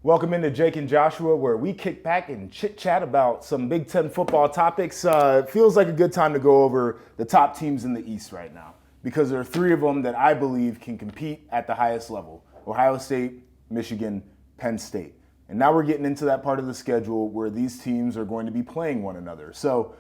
Welcome into Jake and Joshua, where we kick back and chit-chat about some Big Ten football topics. It feels like a good time to go over the top teams in the East right now, because there are three of them that I believe can compete at the highest level: Ohio State, Michigan, Penn State. And now we're getting into that part of the schedule where these teams are going to be playing one another. So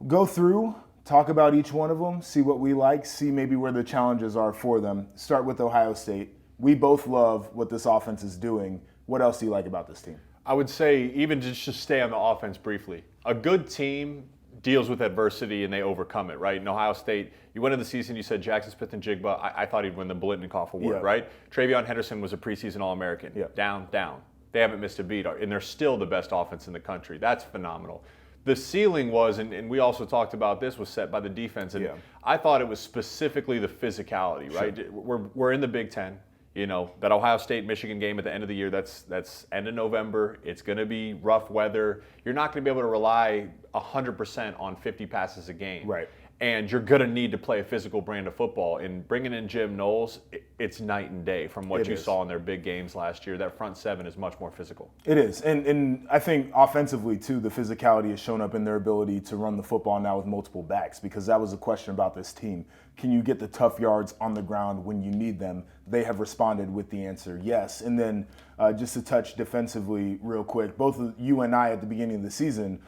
go through, talk about each one of them, see what we like, see maybe where the challenges are for them. Start with Ohio State. We both love what this offense is doing. What else do you like about this team? I would say, even just to stay on the offense briefly, a good team deals with adversity and they overcome it, right? In Ohio State, you went into the season, you said Jackson Smith and Jigba. I thought he'd win the Blitnikoff Award, right? Travion Henderson was a preseason All-American. Down. They haven't missed a beat, and they're still the best offense in the country. That's phenomenal. The ceiling was, and we also talked about this, was set by the defense. And I thought it was specifically the physicality, right? Sure. We're in the Big Ten. You know, that Ohio State-Michigan game at the end of the year, that's end of November. It's going to be rough weather. You're not going to be able to rely 100% on 50 passes a game. Right. And you're going to need to play a physical brand of football. And bringing in Jim Knowles, it's night and day from what you saw in their big games last year. That front seven is much more physical. It is. And I think offensively, too, the physicality has shown up in their ability to run the football now with multiple backs, because that was a question about this team. Can you get the tough yards on the ground when you need them? They have responded with the answer, yes. And then just to touch defensively real quick, both you and I at the beginning of the season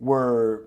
were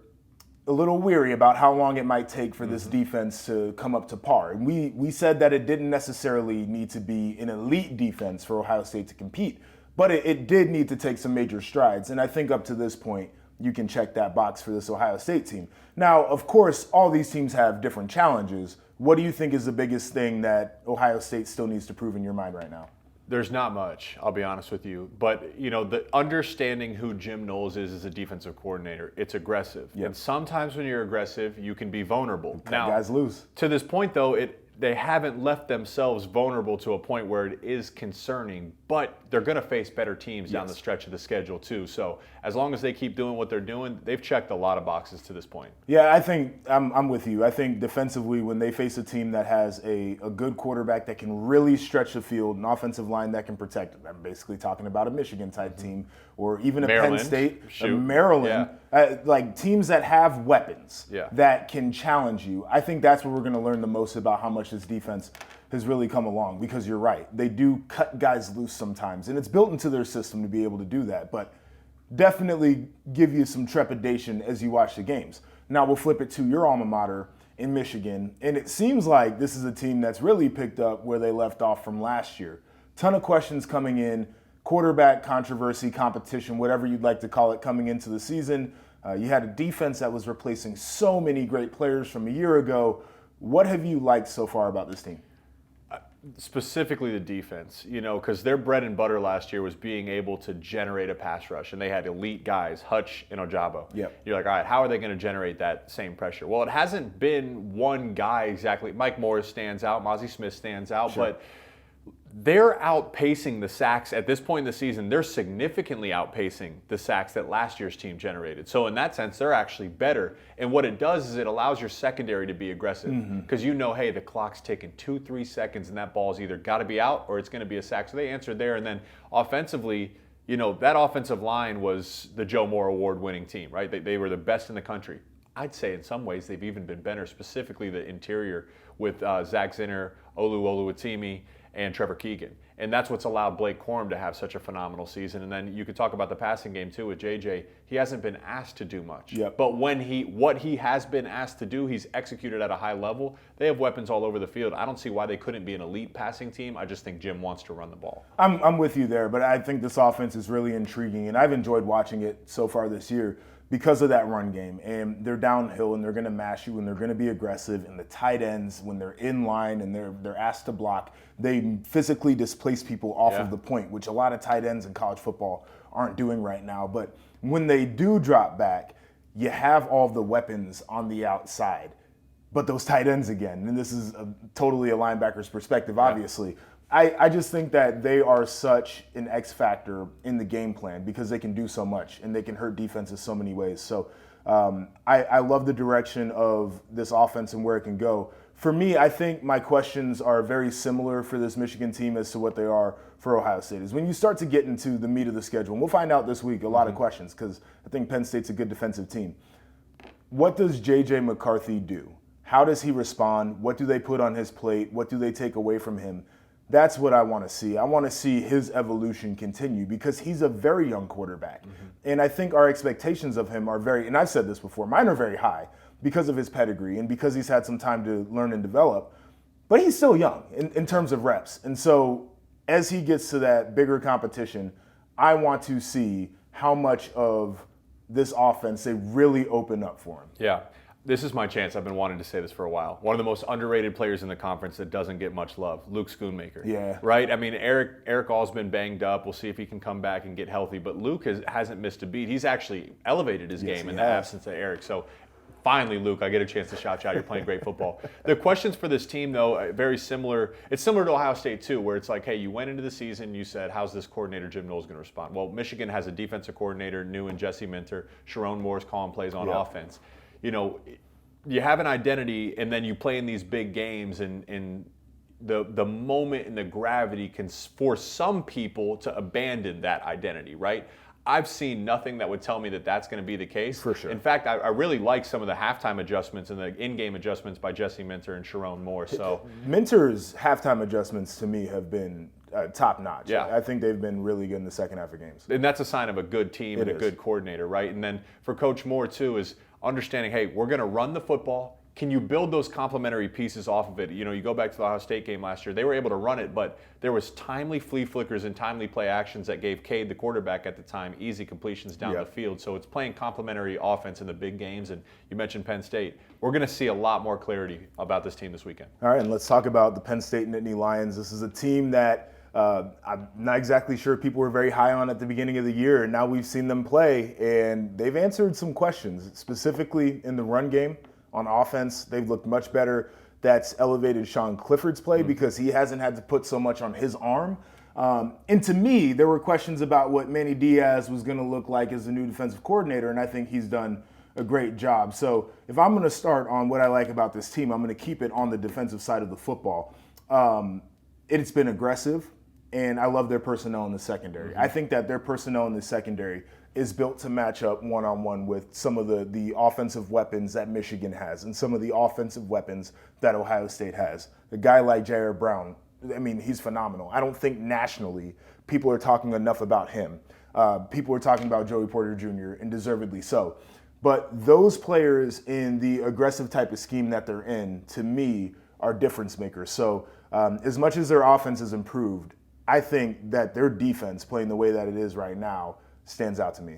a little weary about how long it might take for this defense to come up to par. And we said that it didn't necessarily need to be an elite defense for Ohio State to compete, but it did need to take some major strides. And I think up to this point, you can check that box for this Ohio State team. Now, of course, all these teams have different challenges. What do you think is the biggest thing that Ohio State still needs to prove in your mind right now? There's not much, I'll be honest with you. But, you know, the understanding who Jim Knowles is as a defensive coordinator, it's aggressive. Yep. And sometimes when you're aggressive, you can be vulnerable. Now, guys lose. To this point, though, they haven't left themselves vulnerable to a point where it is concerning, but they're going to face better teams down the stretch of the schedule, too. So as long as they keep doing what they're doing, they've checked a lot of boxes to this point. Yeah, I think I'm with you. I think defensively, when they face a team that has a good quarterback that can really stretch the field, an offensive line that can protect it, I'm basically talking about a Michigan-type team, or even a Maryland. Penn State, a Maryland, like teams that have weapons that can challenge you. I think that's where we're going to learn the most about how much this defense has really come along, because you're right. They do cut guys loose sometimes, and it's built into their system to be able to do that, but definitely give you some trepidation as you watch the games. Now we'll flip it to your alma mater in Michigan, and it seems like this is a team that's really picked up where they left off from last year. Ton of questions coming in, quarterback controversy, competition, whatever you'd like to call it, coming into the season. You had a defense that was replacing so many great players from a year ago. What have you liked so far about this team? Specifically the defense, you know, because their bread and butter last year was being able to generate a pass rush, and they had elite guys, Hutch and Ojabo. Yep. You're like, all right, how are they going to generate that same pressure? Well, it hasn't been one guy exactly. Mike Morris stands out, Mozzie Smith stands out, but they're outpacing the sacks at this point in the season. They're significantly outpacing the sacks that last year's team generated. So in that sense, they're actually better. And what it does is it allows your secondary to be aggressive, because you know, hey, the clock's ticking 2-3 seconds, and that ball's either got to be out or it's going to be a sack. So they answered there. And then offensively, you know, that offensive line was the Joe Moore Award-winning team, right? They were the best in the country. I'd say in some ways they've even been better, specifically the interior with Zach Zinner, Olu Oluwatimi, and Trevor Keegan. And that's what's allowed Blake Corum to have such a phenomenal season. And then you could talk about the passing game too with JJ. He hasn't been asked to do much. But what he has been asked to do, he's executed at a high level. They have weapons all over the field. I don't see why they couldn't be an elite passing team. I just think Jim wants to run the ball. I'm with you there, but I think this offense is really intriguing, and I've enjoyed watching it so far this year because of that run game. And they're downhill, and they're going to mash you, and they're going to be aggressive. And the tight ends, when they're in line and they're asked to block, they physically displace people off of the point, which a lot of tight ends in college football aren't doing right now. But when they do drop back, you have all the weapons on the outside. But those tight ends again, and this is totally a linebacker's perspective, obviously. I just think that they are such an X factor in the game plan, because they can do so much and they can hurt defenses so many ways. So I love the direction of this offense and where it can go. For me, I think my questions are very similar for this Michigan team as to what they are for Ohio State. Is when you start to get into the meat of the schedule, and we'll find out this week a lot of questions because I think Penn State's a good defensive team. What does J.J. McCarthy do? How does he respond? What do they put on his plate? What do they take away from him? That's what I want to see. I want to see his evolution continue because he's a very young quarterback. And I think our expectations of him are very, and I've said this before, mine are very high because of his pedigree and because he's had some time to learn and develop. But he's still young in terms of reps. And so as he gets to that bigger competition, I want to see how much of this offense they really open up for him. Yeah. This is my chance. I've been wanting to say this for a while. One of the most underrated players in the conference that doesn't get much love, Luke Schoonmaker. Yeah. Right? I mean, Eric All's been banged up. We'll see if he can come back and get healthy. But Luke hasn't missed a beat. He's actually elevated his game in the absence of Eric. So finally, Luke, I get a chance to shout you out. You're playing great football. The questions for this team, though, very similar. It's similar to Ohio State, too, where it's like, hey, you went into the season, you said, how's this coordinator, Jim Knowles, going to respond? Well, Michigan has a defensive coordinator, new and Jesse Minter. Sharon Moore's calling plays on offense. You know, you have an identity, and then you play in these big games, and the moment and the gravity can force some people to abandon that identity, right? I've seen nothing that would tell me that that's going to be the case. For sure. In fact, I really like some of the halftime adjustments and the in-game adjustments by Jesse Minter and Sharon Moore. So Minter's halftime adjustments to me have been top notch. Yeah. I think they've been really good in the second half of games. And that's a sign of a good team and a good coordinator, right? And then for Coach Moore, too, is understanding, hey, we're going to run the football. Can you build those complementary pieces off of it? You know, you go back to the Ohio State game last year. They were able to run it, but there was timely flea flickers and timely play actions that gave Cade, the quarterback at the time, easy completions down the field. So it's playing complementary offense in the big games. And you mentioned Penn State. We're going to see a lot more clarity about this team this weekend. All right, and let's talk about the Penn State Nittany Lions. This is a team that I'm not exactly sure people were very high on at the beginning of the year, and now we've seen them play, and they've answered some questions, specifically in the run game. On offense, they've looked much better. That's elevated Sean Clifford's play because he hasn't had to put so much on his arm. And to me, there were questions about what Manny Diaz was going to look like as the new defensive coordinator, and I think he's done a great job. So if I'm going to start on what I like about this team, I'm going to keep it on the defensive side of the football. It's been aggressive, and I love their personnel in the secondary. I think that their personnel in the secondary is built to match up one-on-one with some of the offensive weapons that Michigan has and some of the offensive weapons that Ohio State has. A guy like Jair Brown, I mean, he's phenomenal. I don't think nationally people are talking enough about him. People are talking about Joey Porter Jr., and deservedly so. But those players in the aggressive type of scheme that they're in, to me, are difference makers. So as much as their offense has improved, I think that their defense, playing the way that it is right now, stands out to me.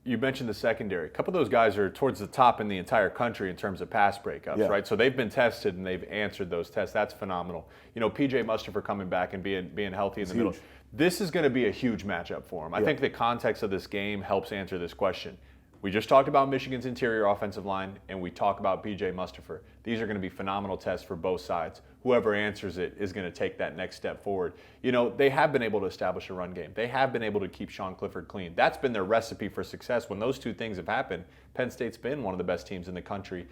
You mentioned the secondary. A couple of those guys are towards the top in the entire country in terms of pass breakups, right? So they've been tested and they've answered those tests. That's phenomenal. You know, PJ Mustipher coming back and being healthy in the middle. This is going to be a huge matchup for him. I think the context of this game helps answer this question. We just talked about Michigan's interior offensive line, and we talk about PJ Mustipher. These are going to be phenomenal tests for both sides. Whoever answers it is going to take that next step forward. You know, they have been able to establish a run game. They have been able to keep Sean Clifford clean. That's been their recipe for success. When those two things have happened, Penn State's been one of the best teams in the country.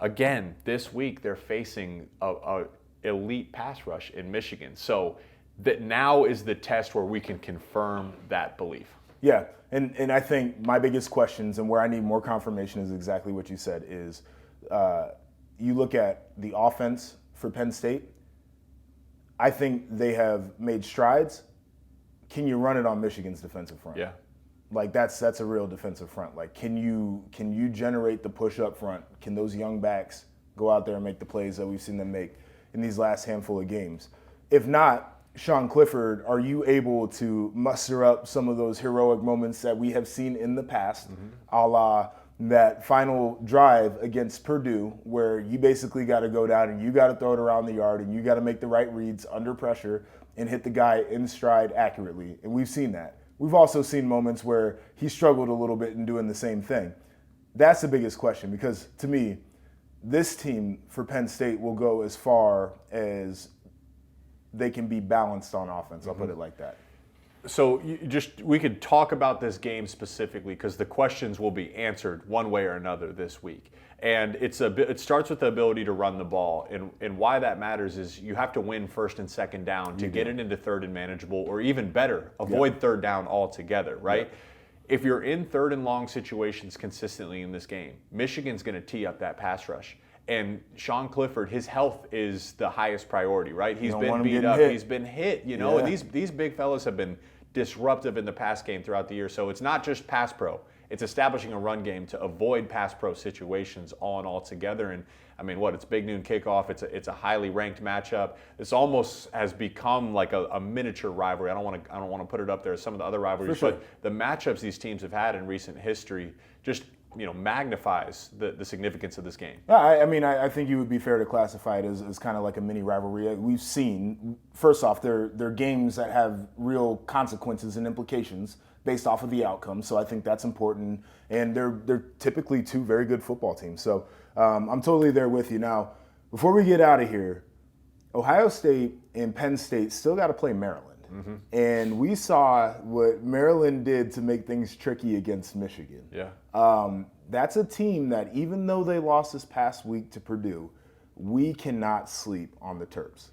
Again, this week they're facing a elite pass rush in Michigan. So that now is the test where we can confirm that belief. Yeah, and I think my biggest questions and where I need more confirmation is exactly what you said is you look at the offense for Penn State. I think they have made strides. Can you run it on Michigan's defensive front? Yeah. Like that's a real defensive front. Like can you generate the push up front? Can those young backs go out there and make the plays that we've seen them make in these last handful of games? If not, Sean Clifford, are you able to muster up some of those heroic moments that we have seen in the past, a la that final drive against Purdue, where you basically got to go down and you got to throw it around the yard and you got to make the right reads under pressure and hit the guy in stride accurately? And we've seen that. We've also seen moments where he struggled a little bit in doing the same thing. That's the biggest question because, to me, this team for Penn State will go as far as they can be balanced on offense. I'll put it like that. So we could talk about this game specifically because the questions will be answered one way or another this week. And it starts with the ability to run the ball. And why that matters is you have to win first and second down to get it into third and manageable, or even better, avoid third down altogether, right? If you're in third and long situations consistently in this game, Michigan's going to tee up that pass rush. And Sean Clifford, his health is the highest priority, right? He's been beat up. He's been hit, and these big fellas have been disruptive in the pass game throughout the year. So it's not just pass pro. It's establishing a run game to avoid pass pro situations all in all together. And I mean, it's big noon kickoff. It's a highly ranked matchup. This almost has become like a miniature rivalry. I don't want to put it up there as some of the other rivalries, but the matchups these teams have had in recent history just magnifies the significance of this game. I think you would be fair to classify it as kind of like a mini rivalry. We've seen, first off, they're games that have real consequences and implications based off of the outcome. So I think that's important. And they're typically two very good football teams. So I'm totally there with you. Now, before we get out of here, Ohio State and Penn State still got to play Maryland. Mm-hmm. And we saw what Maryland did to make things tricky against Michigan. Yeah. That's a team that, even though they lost this past week to Purdue, we cannot sleep on the Terps.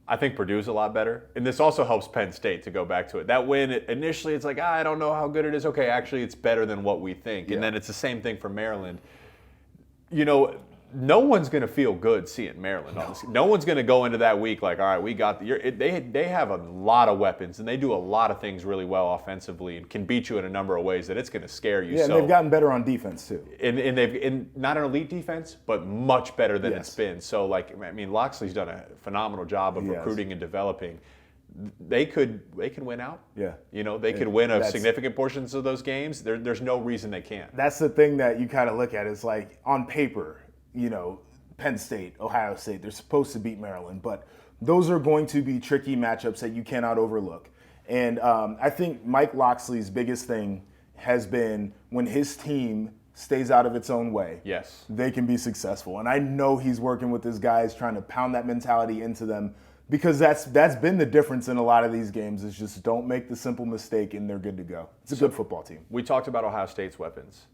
I think Purdue's a lot better. And this also helps Penn State, to go back to it. That win, initially it's like, I don't know how good it is. Okay, actually it's better than what we think. Yeah. And then it's the same thing for Maryland. No one's going to feel good seeing Maryland. No one's going to go into that week like, all right, we got they have a lot of weapons, and they do a lot of things really well offensively and can beat you in a number of ways that it's going to scare you. Yeah, and they've gotten better on defense too. And they've not an elite defense, but much better than it's been. So, Loxley's done a phenomenal job of recruiting and developing. They can win out. Yeah. They could win a significant portions of those games. There's no reason they can't. That's the thing that you kind of look at. It's like, on paper, Penn State, Ohio State, they're supposed to beat Maryland, but those are going to be tricky matchups that you cannot overlook. And I think Mike Loxley's biggest thing has been, when his team stays out of its own way, yes, they can be successful. And I know he's working with his guys, trying to pound that mentality into them, because that's been the difference in a lot of these games, is just don't make the simple mistake and they're good to go. It's a good football team. We talked about Ohio State's weapons.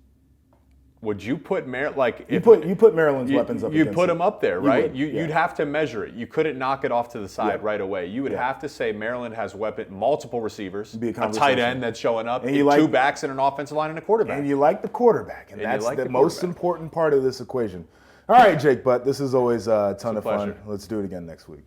Would you put Maryland, you put Maryland's weapons up? You put them it. up there, right? You'd have to measure it. You couldn't knock it off to the side right away. You would have to say Maryland has multiple receivers, a tight end that's showing up, and two backs and an offensive line and a quarterback. And you like the quarterback, and that's the most important part of this equation. All right, Jake Butt, this is always a ton of fun. Let's do it again next week.